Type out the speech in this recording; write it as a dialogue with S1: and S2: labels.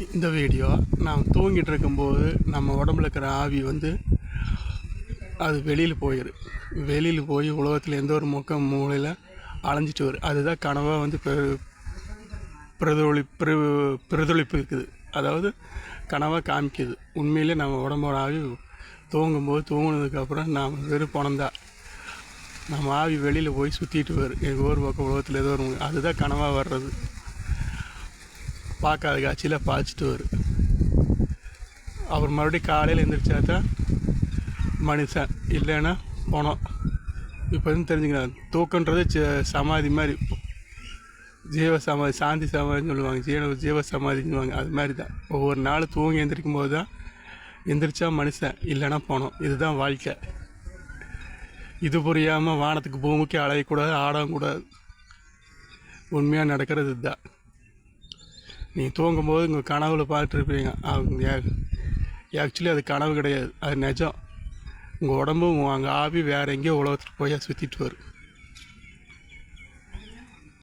S1: இந்த வீடியோ நாம் தூங்கிட்டு இருக்கும்போது நம்ம உடம்புல இருக்கிற ஆவி வந்து அது வெளியில் போய் உலகத்தில் எந்த ஒரு மூலையில் அலைஞ்சிட்டு வரும். அதுதான் கனவாக வந்து பிரதிபலிப்பு இருக்குது. அதாவது கனவாக காமிக்குது. உண்மையிலே நம்ம உடம்போட ஆவி தூங்கினதுக்கப்புறம் நாம் வெறும் பணம்தான். நம்ம ஆவி வெளியில் போய் சுற்றிட்டு வரும். எங்கள் ஒரு பக்கம் உலகத்தில் ஏதோ ஒரு அதுதான் கனவாக வர்றது. பார்க்காத காட்சியில் பாய்ச்சிட்டு வரும். அவர் மறுபடியும் காலையில் எழுந்திரிச்சா தான் மனுஷன், இல்லைன்னா போனோம். இப்போ வந்து தெரிஞ்சுக்கலாம், தூக்கன்றது சமாதி மாதிரி, ஜீவ சமாதி, சாந்தி சமாதின்னு சொல்லுவாங்க, ஜீவ சமாதின்னு சொல்லுவாங்க. அது மாதிரி தான் ஒவ்வொரு நாள் தூங்கி எந்திரிக்கும் போது தான் எந்திரிச்சா மனுஷன், இல்லைன்னா போனோம். இதுதான் வாழ்க்கை. இது புரியாமல் வானத்துக்கு பூமிக்கு அலையக்கூடாது, ஆடவும் கூடாது. உண்மையாக நடக்கிறது இதுதான். நீங்கள் தூங்கும்போது உங்கள் கனவுல பார்த்துருப்பீங்க. ஆக்சுவலி அது கனவு கிடையாது, அது நிஜம். உங்கள் உடம்பு உங்கள் ஆவி வேறு எங்கேயோ உலகத்துக்கு போய் சுற்றிட்டு வரும்.